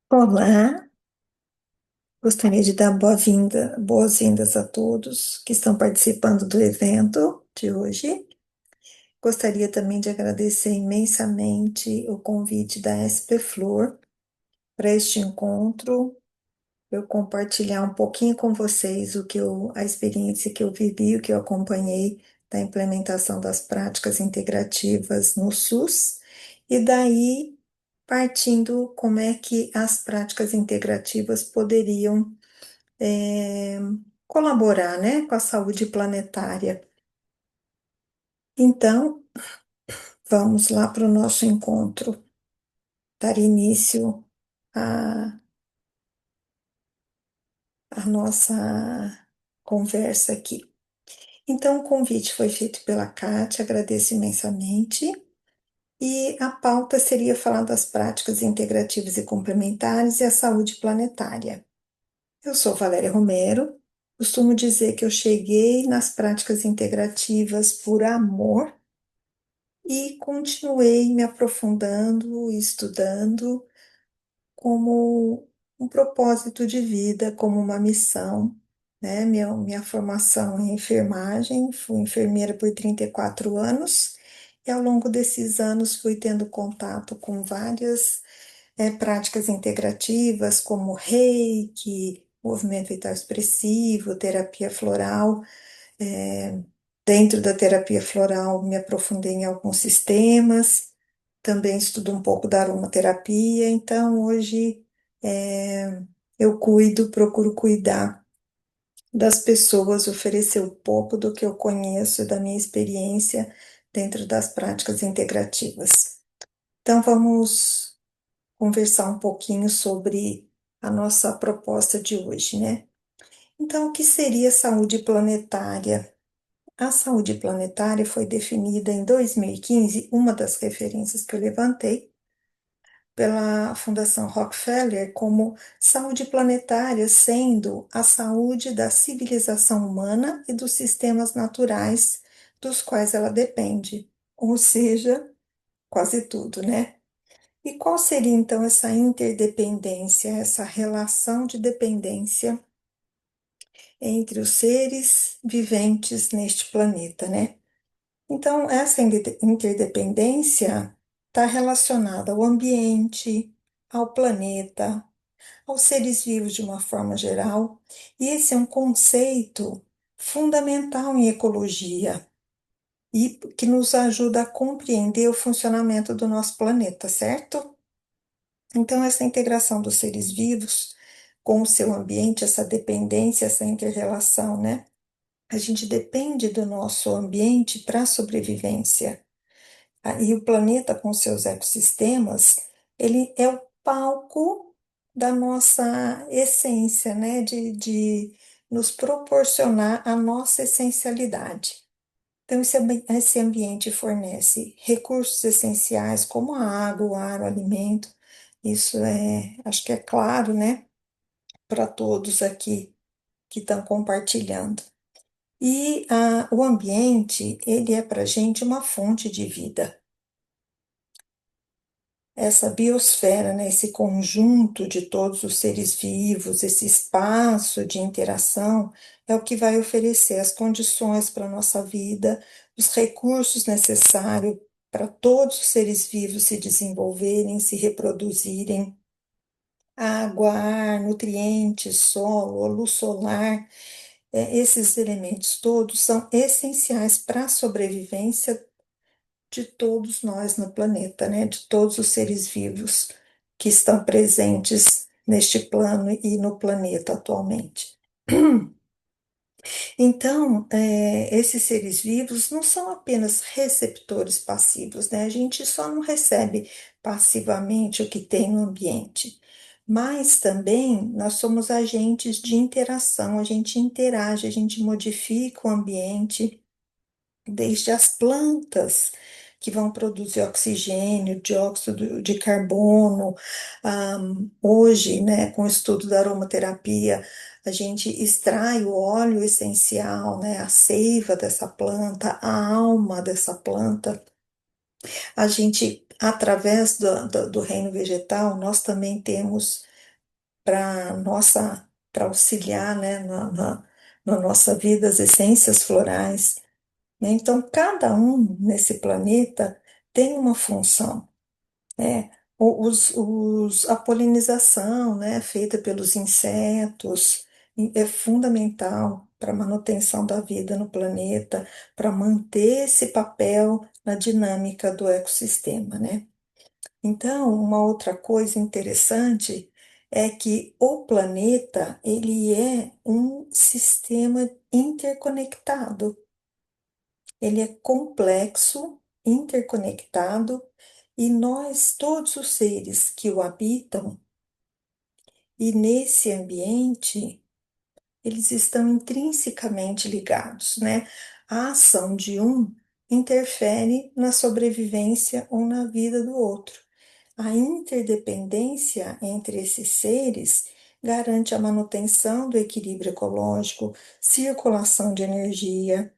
Olá, gostaria de dar boas-vindas a todos que estão participando do evento de hoje. Gostaria também de agradecer imensamente o convite da SP Flor para este encontro, eu compartilhar um pouquinho com vocês a experiência que eu vivi, o que eu acompanhei da implementação das práticas integrativas no SUS, e daí partindo como é que as práticas integrativas poderiam é, colaborar, né, com a saúde planetária. Então, vamos lá para o nosso encontro, dar início à, à nossa conversa aqui. Então, o convite foi feito pela Kátia, agradeço imensamente, e a pauta seria falar das práticas integrativas e complementares e a saúde planetária. Eu sou Valéria Romero, costumo dizer que eu cheguei nas práticas integrativas por amor e continuei me aprofundando e estudando como um propósito de vida, como uma missão, né? Minha formação em enfermagem, fui enfermeira por 34 anos, e ao longo desses anos fui tendo contato com várias práticas integrativas, como Reiki, movimento vital expressivo, terapia floral. É, Dentro da terapia floral, me aprofundei em alguns sistemas, também estudo um pouco da aromaterapia, então hoje é, eu procuro cuidar das pessoas, oferecer um pouco do que eu conheço e da minha experiência dentro das práticas integrativas. Então vamos conversar um pouquinho sobre a nossa proposta de hoje, né? Então, o que seria saúde planetária? A saúde planetária foi definida em 2015, uma das referências que eu levantei, pela Fundação Rockefeller, como saúde planetária, sendo a saúde da civilização humana e dos sistemas naturais dos quais ela depende, ou seja, quase tudo, né? E qual seria então essa interdependência, essa relação de dependência entre os seres viventes neste planeta, né? Então, essa interdependência está relacionada ao ambiente, ao planeta, aos seres vivos de uma forma geral, e esse é um conceito fundamental em ecologia e que nos ajuda a compreender o funcionamento do nosso planeta, certo? Então, essa integração dos seres vivos com o seu ambiente, essa dependência, essa interrelação, né? A gente depende do nosso ambiente para a sobrevivência. E o planeta, com seus ecossistemas, ele é o palco da nossa essência, né? De nos proporcionar a nossa essencialidade. Então, esse ambiente fornece recursos essenciais como a água, o ar, o alimento. Isso acho que é claro, né, para todos aqui que estão compartilhando. E o ambiente, ele é para a gente uma fonte de vida. Essa biosfera, né, esse conjunto de todos os seres vivos, esse espaço de interação, é o que vai oferecer as condições para a nossa vida, os recursos necessários para todos os seres vivos se desenvolverem, se reproduzirem. Água, ar, nutrientes, solo, luz solar, esses elementos todos são essenciais para a sobrevivência de todos nós no planeta, né? De todos os seres vivos que estão presentes neste plano e no planeta atualmente. Então, esses seres vivos não são apenas receptores passivos, né? A gente só não recebe passivamente o que tem no ambiente, mas também nós somos agentes de interação, a gente interage, a gente modifica o ambiente, desde as plantas, que vão produzir oxigênio, dióxido de carbono. Hoje, né, com o estudo da aromaterapia, a gente extrai o óleo essencial, né, a seiva dessa planta, a alma dessa planta. A gente, através do reino vegetal, nós também temos. para auxiliar, né, na nossa vida, as essências florais, né? Então, cada um nesse planeta tem uma função, né? A polinização, né, feita pelos insetos, é fundamental para a manutenção da vida no planeta, para manter esse papel na dinâmica do ecossistema, né? Então, uma outra coisa interessante é que o planeta, ele é um sistema interconectado. Ele é complexo, interconectado, e nós, todos os seres que o habitam, e nesse ambiente, eles estão intrinsecamente ligados, né? A ação de um interfere na sobrevivência ou na vida do outro. A interdependência entre esses seres garante a manutenção do equilíbrio ecológico, circulação de energia,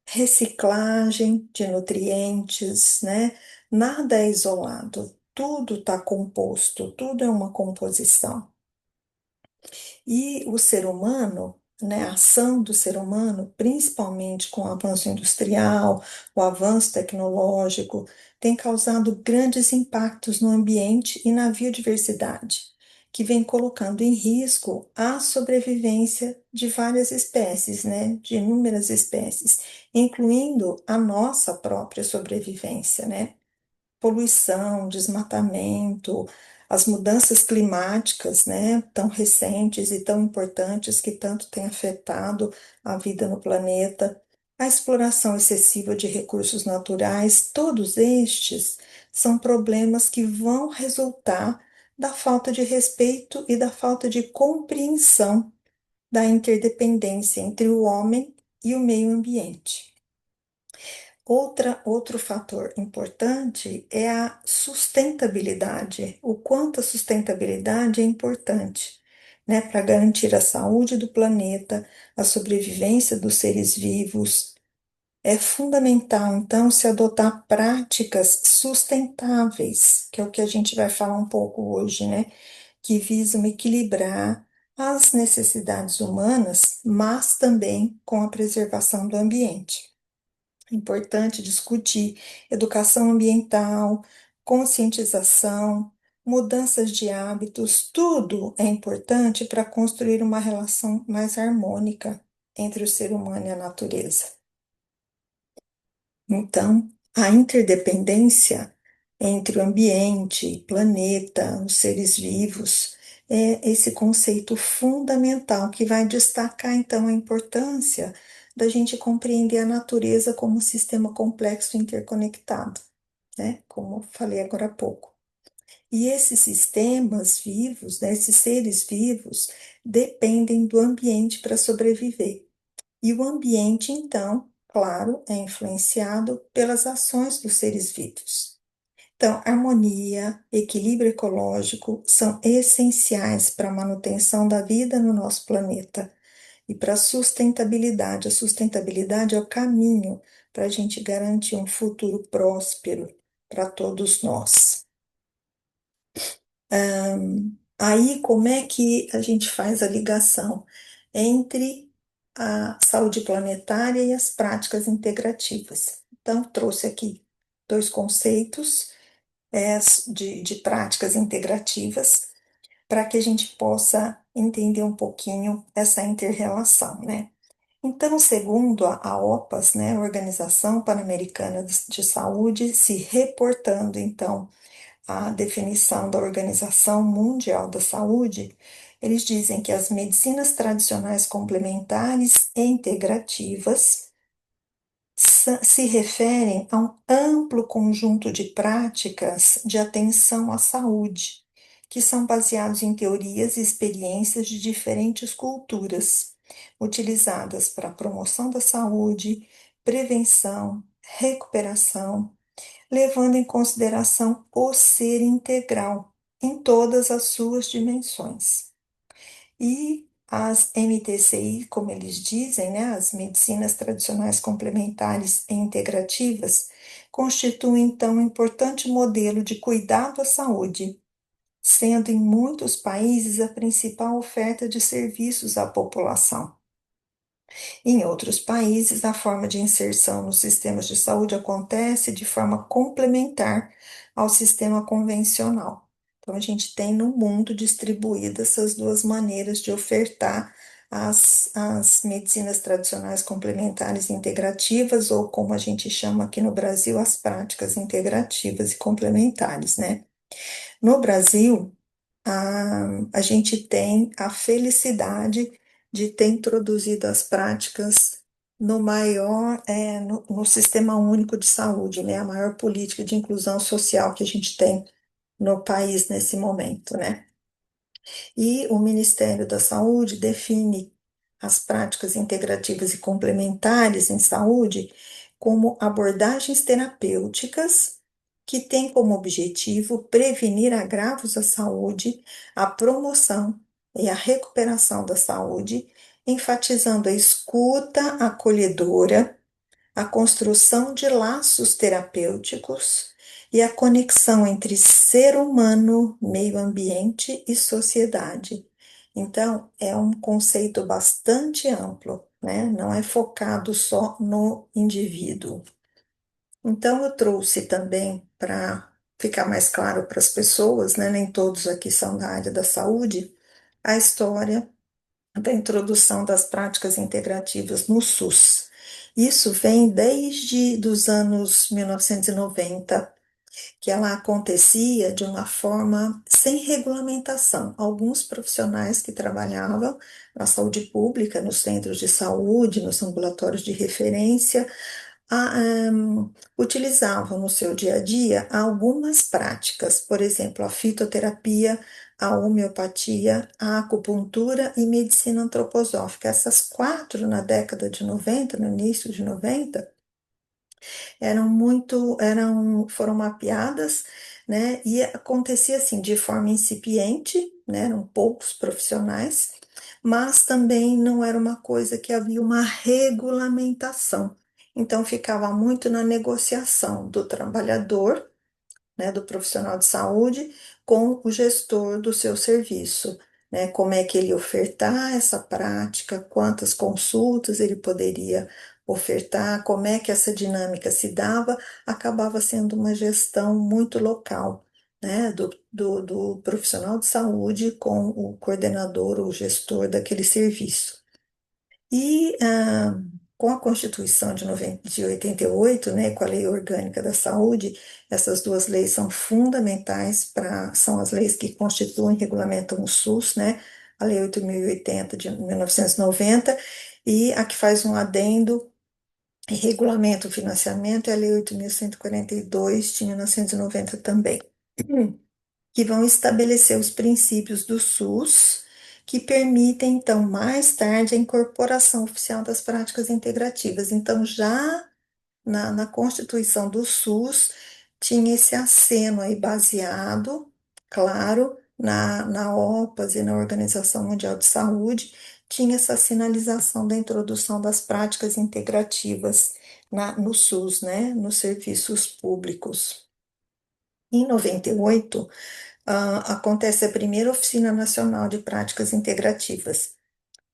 reciclagem de nutrientes, né? Nada é isolado, tudo está composto, tudo é uma composição. E o ser humano, né, a ação do ser humano, principalmente com o avanço industrial, o avanço tecnológico, tem causado grandes impactos no ambiente e na biodiversidade, que vem colocando em risco a sobrevivência de várias espécies, né, de inúmeras espécies, incluindo a nossa própria sobrevivência, né? Poluição, desmatamento, as mudanças climáticas, né, tão recentes e tão importantes que tanto têm afetado a vida no planeta, a exploração excessiva de recursos naturais, todos estes são problemas que vão resultar da falta de respeito e da falta de compreensão da interdependência entre o homem e o meio ambiente. Outro fator importante é a sustentabilidade, o quanto a sustentabilidade é importante, né, para garantir a saúde do planeta, a sobrevivência dos seres vivos. É fundamental, então, se adotar práticas sustentáveis, que é o que a gente vai falar um pouco hoje, né, que visam equilibrar as necessidades humanas, mas também com a preservação do ambiente. É importante discutir educação ambiental, conscientização, mudanças de hábitos, tudo é importante para construir uma relação mais harmônica entre o ser humano e a natureza. Então, a interdependência entre o ambiente, planeta, os seres vivos, é esse conceito fundamental que vai destacar, então, a importância da gente compreender a natureza como um sistema complexo e interconectado, né? Como eu falei agora há pouco. E esses sistemas vivos, né, esses seres vivos, dependem do ambiente para sobreviver. E o ambiente, então, claro, é influenciado pelas ações dos seres vivos. Então, harmonia, equilíbrio ecológico são essenciais para a manutenção da vida no nosso planeta e para a sustentabilidade. A sustentabilidade é o caminho para a gente garantir um futuro próspero para todos nós. Aí, como é que a gente faz a ligação entre a saúde planetária e as práticas integrativas? Então, trouxe aqui dois conceitos de práticas integrativas para que a gente possa entender um pouquinho essa inter-relação, né? Então, segundo a OPAS, né, Organização Pan-Americana de Saúde, se reportando, então, a definição da Organização Mundial da Saúde, eles dizem que as medicinas tradicionais complementares e integrativas se referem a um amplo conjunto de práticas de atenção à saúde, que são baseados em teorias e experiências de diferentes culturas, utilizadas para a promoção da saúde, prevenção, recuperação, levando em consideração o ser integral em todas as suas dimensões. E as MTCI, como eles dizem, né, as medicinas tradicionais complementares e integrativas, constituem então um importante modelo de cuidado à saúde, sendo em muitos países a principal oferta de serviços à população. Em outros países, a forma de inserção nos sistemas de saúde acontece de forma complementar ao sistema convencional. Então, a gente tem no mundo distribuídas essas duas maneiras de ofertar as medicinas tradicionais complementares e integrativas, ou como a gente chama aqui no Brasil, as práticas integrativas e complementares, né? No Brasil, a gente tem a felicidade de ter introduzido as práticas no maior, no Sistema Único de Saúde, né? A maior política de inclusão social que a gente tem no país nesse momento, né? E o Ministério da Saúde define as práticas integrativas e complementares em saúde como abordagens terapêuticas que têm como objetivo prevenir agravos à saúde, a promoção e a recuperação da saúde, enfatizando a escuta acolhedora, a construção de laços terapêuticos e a conexão entre ser humano, meio ambiente e sociedade. Então, é um conceito bastante amplo, né? Não é focado só no indivíduo. Então, eu trouxe também para ficar mais claro para as pessoas, né? Nem todos aqui são da área da saúde, a história da introdução das práticas integrativas no SUS. Isso vem desde os anos 1990, que ela acontecia de uma forma sem regulamentação. Alguns profissionais que trabalhavam na saúde pública, nos centros de saúde, nos ambulatórios de referência, utilizavam no seu dia a dia algumas práticas, por exemplo, a fitoterapia, a homeopatia, a acupuntura e medicina antroposófica. Essas quatro, na década de 90, no início de 90, foram mapeadas, né? E acontecia assim, de forma incipiente, né? Eram poucos profissionais, mas também não era uma coisa que havia uma regulamentação. Então, ficava muito na negociação do trabalhador, né, do profissional de saúde com o gestor do seu serviço, né, como é que ele ofertar essa prática, quantas consultas ele poderia ofertar, como é que essa dinâmica se dava, acabava sendo uma gestão muito local, né, do profissional de saúde com o coordenador ou gestor daquele serviço. E com a Constituição de 88, né, com a Lei Orgânica da Saúde, essas duas leis são fundamentais são as leis que constituem e regulamentam o SUS, né, a Lei 8.080 de 1990, e a que faz um adendo e regulamenta o financiamento é a Lei 8.142 de 1990 também, que vão estabelecer os princípios do SUS, que permitem, então, mais tarde, a incorporação oficial das práticas integrativas. Então, já na Constituição do SUS, tinha esse aceno aí baseado, claro, na OPAS e na Organização Mundial de Saúde, tinha essa sinalização da introdução das práticas integrativas no SUS, né, nos serviços públicos. Em 98, acontece a primeira Oficina Nacional de Práticas Integrativas,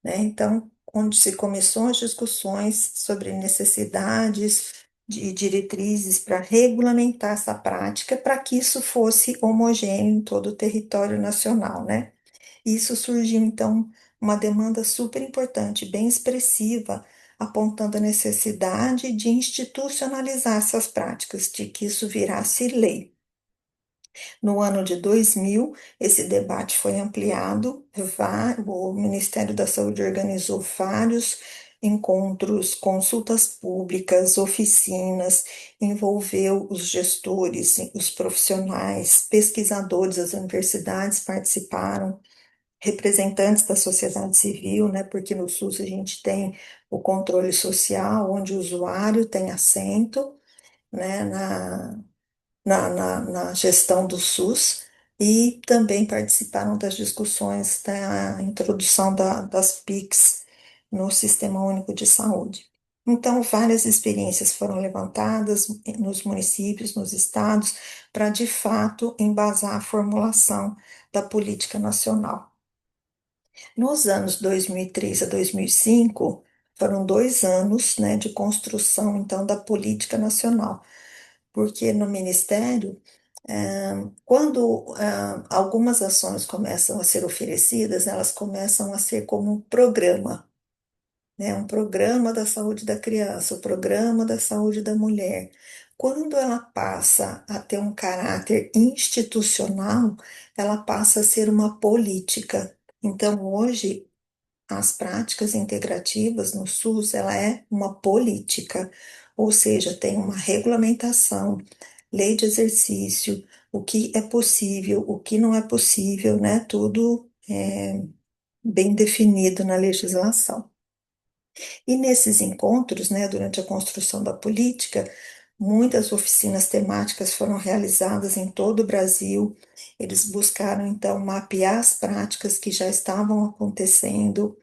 né? Então, onde se começou as discussões sobre necessidades de diretrizes para regulamentar essa prática, para que isso fosse homogêneo em todo o território nacional, né? Isso surgiu, então, uma demanda super importante, bem expressiva, apontando a necessidade de institucionalizar essas práticas, de que isso virasse lei. No ano de 2000, esse debate foi ampliado, o Ministério da Saúde organizou vários encontros, consultas públicas, oficinas, envolveu os gestores, os profissionais, pesquisadores, as universidades participaram, representantes da sociedade civil, né, porque no SUS a gente tem o controle social, onde o usuário tem assento, né, na gestão do SUS e também participaram das discussões da introdução das PICs no Sistema Único de Saúde. Então, várias experiências foram levantadas nos municípios, nos estados, para de fato embasar a formulação da política nacional. Nos anos 2003 a 2005, foram 2 anos, né, de construção, então, da política nacional, porque no Ministério, quando algumas ações começam a ser oferecidas, elas começam a ser como um programa, né, um programa da saúde da criança, o programa da saúde da mulher. Quando ela passa a ter um caráter institucional, ela passa a ser uma política. Então, hoje, as práticas integrativas no SUS, ela é uma política, ou seja, tem uma regulamentação, lei de exercício, o que é possível, o que não é possível, né? Tudo bem definido na legislação. E nesses encontros, né, durante a construção da política, muitas oficinas temáticas foram realizadas em todo o Brasil. Eles buscaram, então, mapear as práticas que já estavam acontecendo,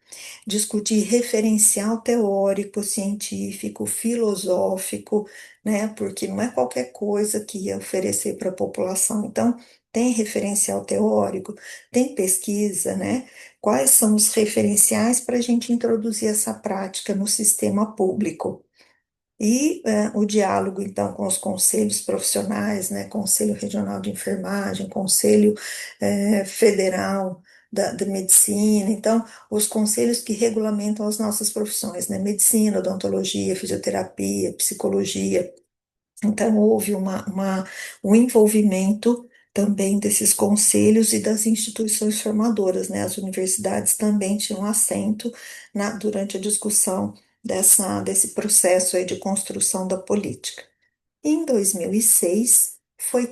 discutir referencial teórico, científico, filosófico, né? Porque não é qualquer coisa que ia oferecer para a população. Então, tem referencial teórico, tem pesquisa, né? Quais são os referenciais para a gente introduzir essa prática no sistema público? E o diálogo, então, com os conselhos profissionais, né, Conselho Regional de Enfermagem, Conselho Federal da Medicina, então, os conselhos que regulamentam as nossas profissões, né, medicina, odontologia, fisioterapia, psicologia. Então, houve um envolvimento também desses conselhos e das instituições formadoras, né? As universidades também tinham assento durante a discussão desse processo aí de construção da política. Em 2006, foi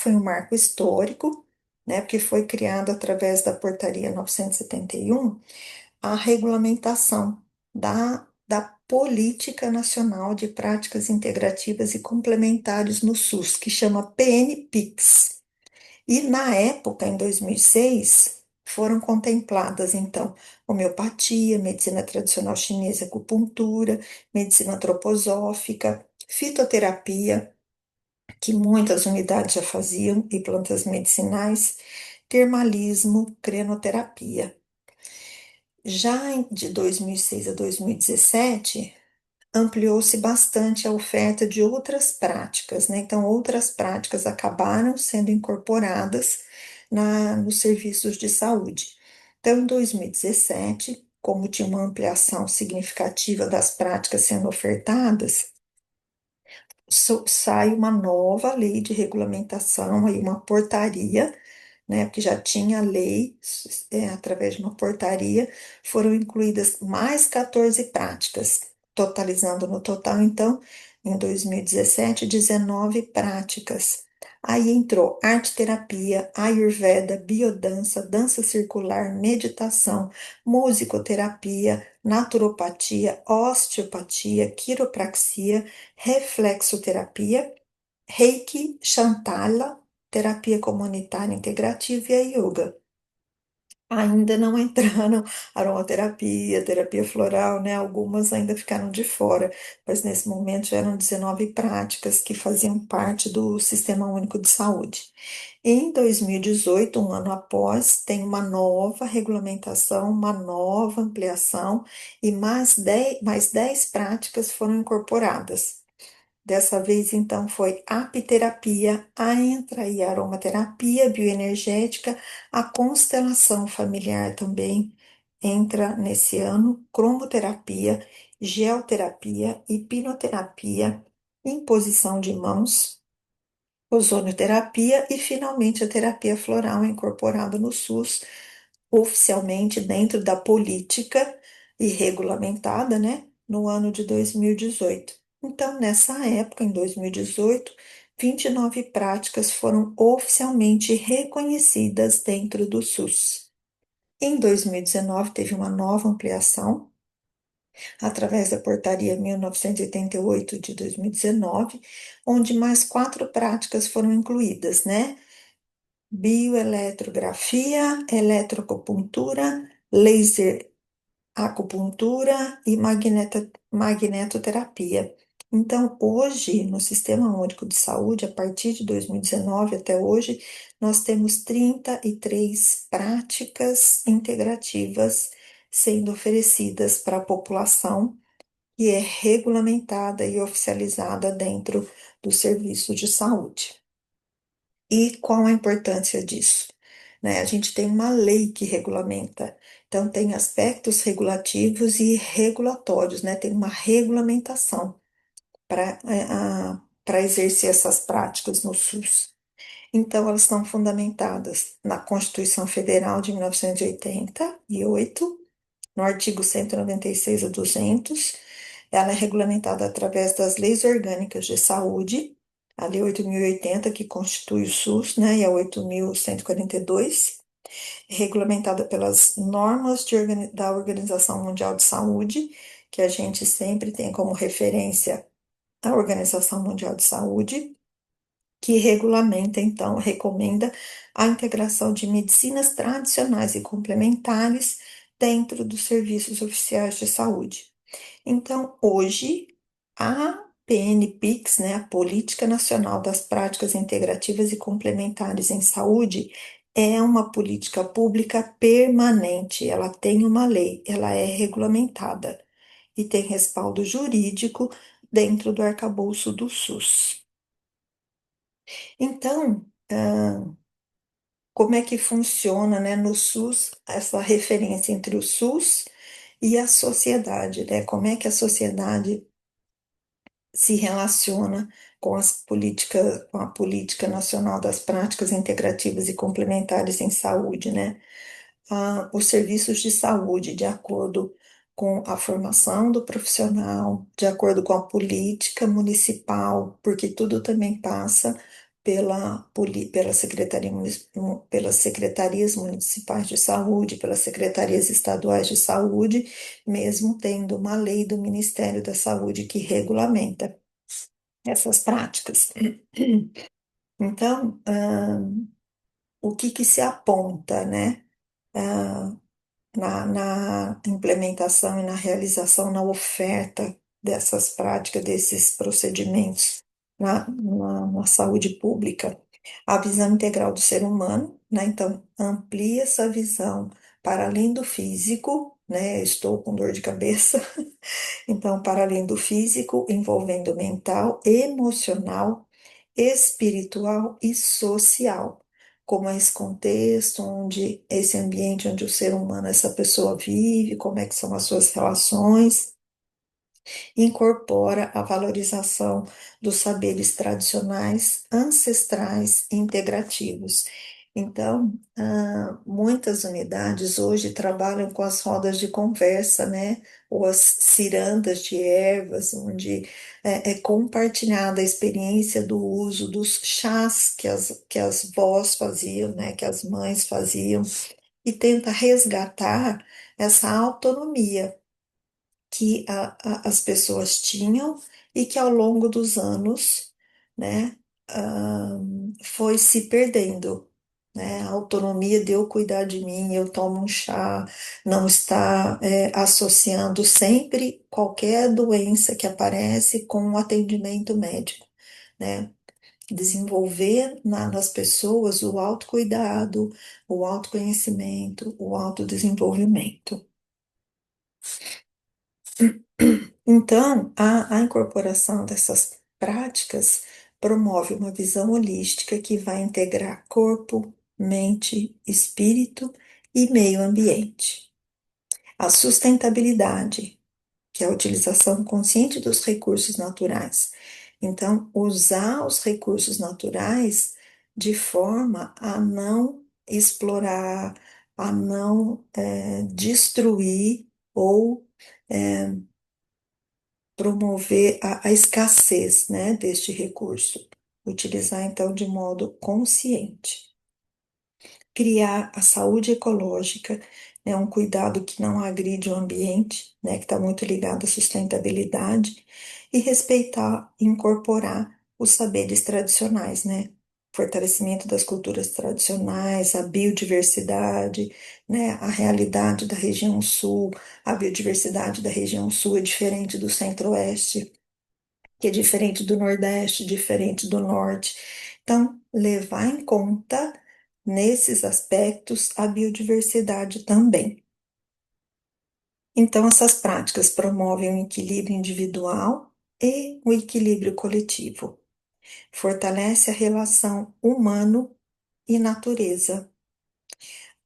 um marco histórico, né? Porque foi criado através da Portaria 971 a regulamentação da Política Nacional de Práticas Integrativas e Complementares no SUS, que chama PNPICS. E na época, em 2006, foram contempladas, então, homeopatia, medicina tradicional chinesa, acupuntura, medicina antroposófica, fitoterapia, que muitas unidades já faziam, e plantas medicinais, termalismo, crenoterapia. De 2006 a 2017, ampliou-se bastante a oferta de outras práticas, né? Então, outras práticas acabaram sendo incorporadas nos serviços de saúde. Então, em 2017, como tinha uma ampliação significativa das práticas sendo ofertadas, sai uma nova lei de regulamentação, aí uma portaria, né, porque já tinha lei, através de uma portaria, foram incluídas mais 14 práticas, totalizando no total, então, em 2017, 19 práticas. Aí entrou arte-terapia, ayurveda, biodança, dança circular, meditação, musicoterapia, naturopatia, osteopatia, quiropraxia, reflexoterapia, Reiki, Shantala, terapia comunitária integrativa e a yoga. Ainda não entraram aromaterapia, terapia floral, né? Algumas ainda ficaram de fora, mas nesse momento já eram 19 práticas que faziam parte do Sistema Único de Saúde. Em 2018, um ano após, tem uma nova regulamentação, uma nova ampliação e mais 10 práticas foram incorporadas. Dessa vez, então, foi apiterapia, a intra e aromaterapia bioenergética, a constelação familiar também entra nesse ano, cromoterapia, geoterapia, hipnoterapia, imposição de mãos, ozonioterapia e, finalmente, a terapia floral incorporada no SUS, oficialmente dentro da política e regulamentada, né, no ano de 2018. Então, nessa época, em 2018, 29 práticas foram oficialmente reconhecidas dentro do SUS. Em 2019, teve uma nova ampliação, através da Portaria 1988 de 2019, onde mais 4 práticas foram incluídas, né? Bioeletrografia, eletroacupuntura, laser acupuntura e magnetoterapia. Então, hoje, no Sistema Único de Saúde, a partir de 2019 até hoje, nós temos 33 práticas integrativas sendo oferecidas para a população e é regulamentada e oficializada dentro do serviço de saúde. E qual a importância disso? Né? A gente tem uma lei que regulamenta, então tem aspectos regulativos e regulatórios, né? Tem uma regulamentação para exercer essas práticas no SUS. Então, elas estão fundamentadas na Constituição Federal de 1988, no artigo 196 a 200. Ela é regulamentada através das leis orgânicas de saúde, a Lei 8.080, que constitui o SUS, né, e a 8.142, regulamentada pelas normas da Organização Mundial de Saúde, que a gente sempre tem como referência a Organização Mundial de Saúde, que regulamenta, então, recomenda a integração de medicinas tradicionais e complementares dentro dos serviços oficiais de saúde. Então, hoje, a PNPICS, né, a Política Nacional das Práticas Integrativas e Complementares em Saúde, é uma política pública permanente, ela tem uma lei, ela é regulamentada e tem respaldo jurídico dentro do arcabouço do SUS. Então, como é que funciona, né, no SUS, essa referência entre o SUS e a sociedade, né? Como é que a sociedade se relaciona com a Política Nacional das Práticas Integrativas e Complementares em Saúde, né? Os serviços de saúde, de acordo com a formação do profissional, de acordo com a política municipal, porque tudo também passa pela pelas secretarias municipais de saúde, pelas secretarias estaduais de saúde, mesmo tendo uma lei do Ministério da Saúde que regulamenta essas práticas. Então, o que que se aponta, né? Ah, na implementação e na realização, na oferta dessas práticas, desses procedimentos na saúde pública. A visão integral do ser humano, né? Então, amplia essa visão para além do físico, né? Estou com dor de cabeça, então, para além do físico, envolvendo mental, emocional, espiritual e social, como é esse contexto, onde esse ambiente onde o ser humano, essa pessoa vive, como é que são as suas relações, incorpora a valorização dos saberes tradicionais, ancestrais e integrativos. Então, muitas unidades hoje trabalham com as rodas de conversa, né? Ou as cirandas de ervas, onde é compartilhada a experiência do uso dos chás que as vós faziam, né? Que as mães faziam, e tenta resgatar essa autonomia que as pessoas tinham e que ao longo dos anos, né, foi se perdendo, né? A autonomia de eu cuidar de mim, eu tomo um chá, não está associando sempre qualquer doença que aparece com o atendimento médico, né? Desenvolver nas pessoas o autocuidado, o autoconhecimento, o autodesenvolvimento. Então, a incorporação dessas práticas promove uma visão holística que vai integrar corpo, mente, espírito e meio ambiente. A sustentabilidade, que é a utilização consciente dos recursos naturais. Então, usar os recursos naturais de forma a não explorar, a não destruir ou promover a escassez, né, deste recurso. Utilizar, então, de modo consciente. Criar a saúde ecológica, né, um cuidado que não agride o ambiente, né, que está muito ligado à sustentabilidade, e respeitar, incorporar os saberes tradicionais, né, fortalecimento das culturas tradicionais, a biodiversidade, né, a realidade da região sul, a biodiversidade da região sul é diferente do centro-oeste, que é diferente do Nordeste, diferente do Norte. Então, levar em conta nesses aspectos a biodiversidade também. Então, essas práticas promovem o equilíbrio individual e o equilíbrio coletivo. Fortalece a relação humano e natureza.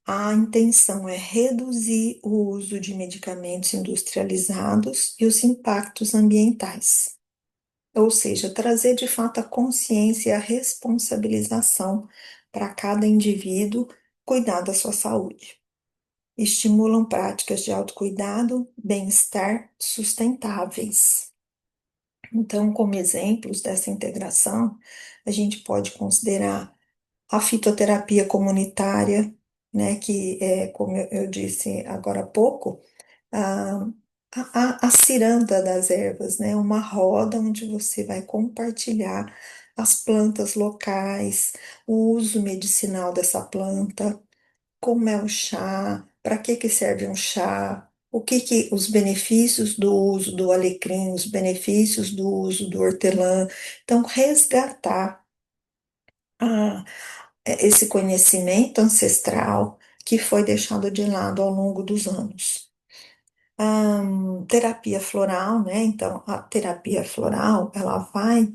A intenção é reduzir o uso de medicamentos industrializados e os impactos ambientais. Ou seja, trazer de fato a consciência e a responsabilização para cada indivíduo cuidar da sua saúde. Estimulam práticas de autocuidado, bem-estar sustentáveis. Então, como exemplos dessa integração, a gente pode considerar a fitoterapia comunitária, né, que é, como eu disse agora há pouco, a, a ciranda das ervas, né, uma roda onde você vai compartilhar as plantas locais, o uso medicinal dessa planta, como é o chá, para que serve um chá, o que que os benefícios do uso do alecrim, os benefícios do uso do hortelã. Então, resgatar a esse conhecimento ancestral que foi deixado de lado ao longo dos anos. Terapia floral, né? Então, a terapia floral, ela vai,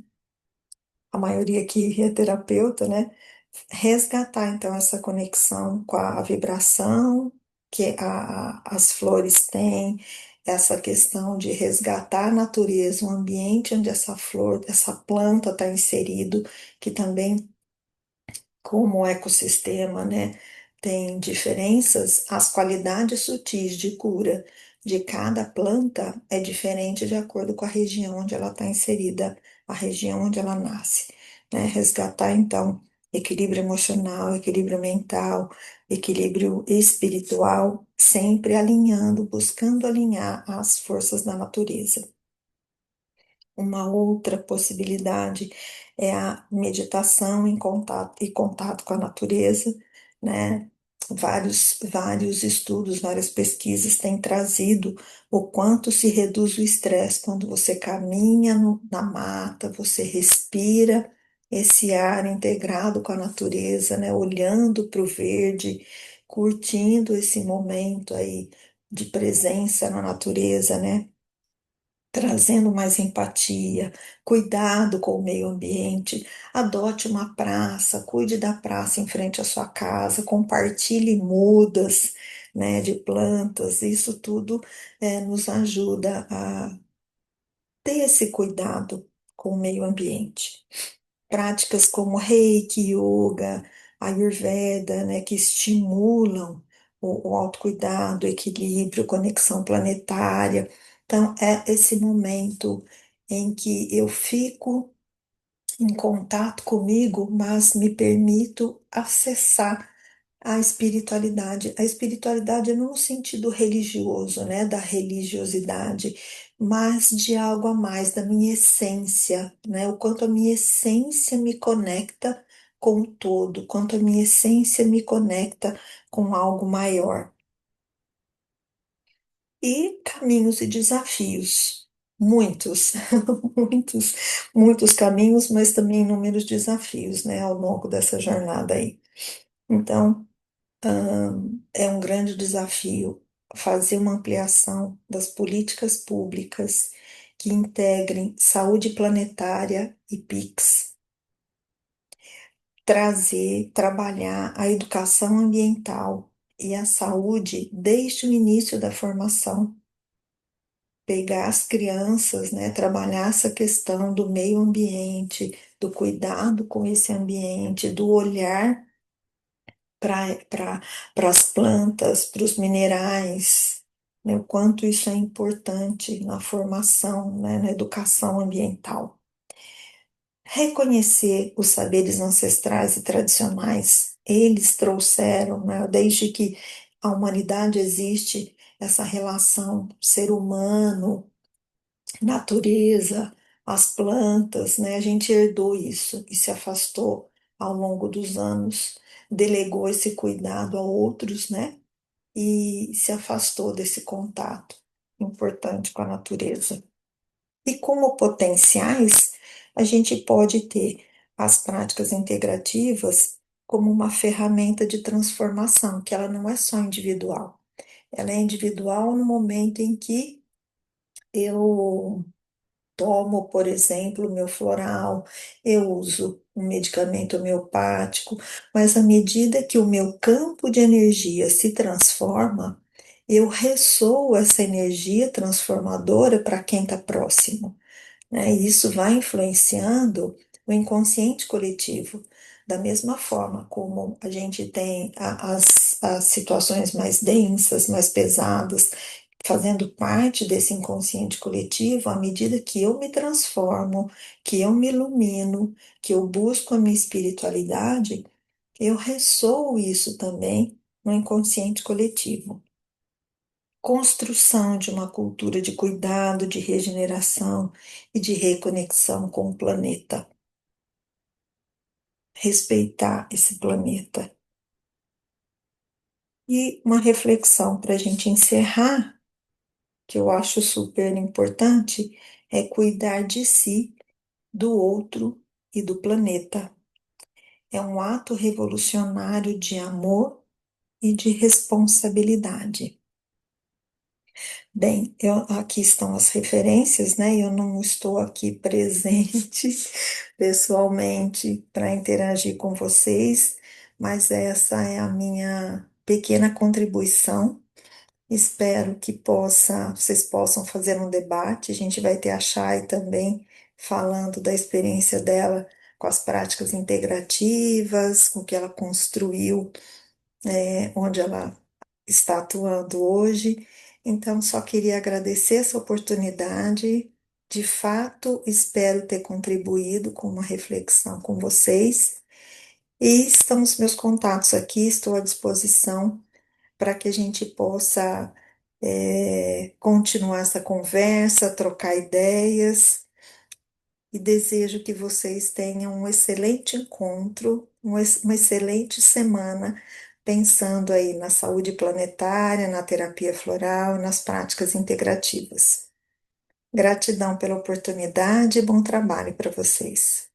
a maioria aqui é terapeuta, né? Resgatar, então, essa conexão com a vibração que as flores têm, essa questão de resgatar a natureza, o ambiente onde essa flor, essa planta está inserido, que também como o ecossistema, né, tem diferenças, as qualidades sutis de cura de cada planta é diferente de acordo com a região onde ela está inserida, a região onde ela nasce, né? Resgatar, então, equilíbrio emocional, equilíbrio mental, equilíbrio espiritual, sempre alinhando, buscando alinhar as forças da natureza. Uma outra possibilidade é a meditação em contato e contato com a natureza, né? Vários estudos, várias pesquisas têm trazido o quanto se reduz o estresse quando você caminha na mata, você respira esse ar integrado com a natureza, né? Olhando para o verde, curtindo esse momento aí de presença na natureza, né? Trazendo mais empatia, cuidado com o meio ambiente, adote uma praça, cuide da praça em frente à sua casa, compartilhe mudas, né, de plantas, isso tudo nos ajuda a ter esse cuidado com o meio ambiente. Práticas como Reiki, Yoga, Ayurveda, né, que estimulam o autocuidado, o equilíbrio, conexão planetária. Então, é esse momento em que eu fico em contato comigo, mas me permito acessar a espiritualidade não no sentido religioso, né, da religiosidade, mas de algo a mais, da minha essência, né, o quanto a minha essência me conecta com o todo, quanto a minha essência me conecta com algo maior. E caminhos e desafios, muitos, muitos, muitos caminhos, mas também inúmeros desafios, né, ao longo dessa jornada aí. Então, é um grande desafio fazer uma ampliação das políticas públicas que integrem saúde planetária e PICS, trazer, trabalhar a educação ambiental e a saúde desde o início da formação, pegar as crianças, né, trabalhar essa questão do meio ambiente, do cuidado com esse ambiente, do olhar para as plantas, para os minerais, né, o quanto isso é importante na formação, né, na educação ambiental. Reconhecer os saberes ancestrais e tradicionais, eles trouxeram, né, desde que a humanidade existe, essa relação ser humano, natureza, as plantas, né? A gente herdou isso e se afastou ao longo dos anos, delegou esse cuidado a outros, né? E se afastou desse contato importante com a natureza. E como potenciais, a gente pode ter as práticas integrativas como uma ferramenta de transformação, que ela não é só individual. Ela é individual no momento em que eu tomo, por exemplo, o meu floral, eu uso um medicamento homeopático, mas à medida que o meu campo de energia se transforma, eu ressoo essa energia transformadora para quem está próximo, né? E isso vai influenciando o inconsciente coletivo. Da mesma forma como a gente tem as situações mais densas, mais pesadas, fazendo parte desse inconsciente coletivo, à medida que eu me transformo, que eu me ilumino, que eu busco a minha espiritualidade, eu ressoo isso também no inconsciente coletivo. Construção de uma cultura de cuidado, de regeneração e de reconexão com o planeta. Respeitar esse planeta. E uma reflexão para a gente encerrar, que eu acho super importante, é cuidar de si, do outro e do planeta. É um ato revolucionário de amor e de responsabilidade. Bem, aqui estão as referências, né? Eu não estou aqui presente pessoalmente para interagir com vocês, mas essa é a minha pequena contribuição. Espero que vocês possam fazer um debate. A gente vai ter a Chay também falando da experiência dela com as práticas integrativas, com o que ela construiu, onde ela está atuando hoje. Então, só queria agradecer essa oportunidade. De fato, espero ter contribuído com uma reflexão com vocês. E estão os meus contatos aqui, estou à disposição para que a gente possa, continuar essa conversa, trocar ideias. E desejo que vocês tenham um excelente encontro, uma excelente semana, pensando aí na saúde planetária, na terapia floral e nas práticas integrativas. Gratidão pela oportunidade e bom trabalho para vocês.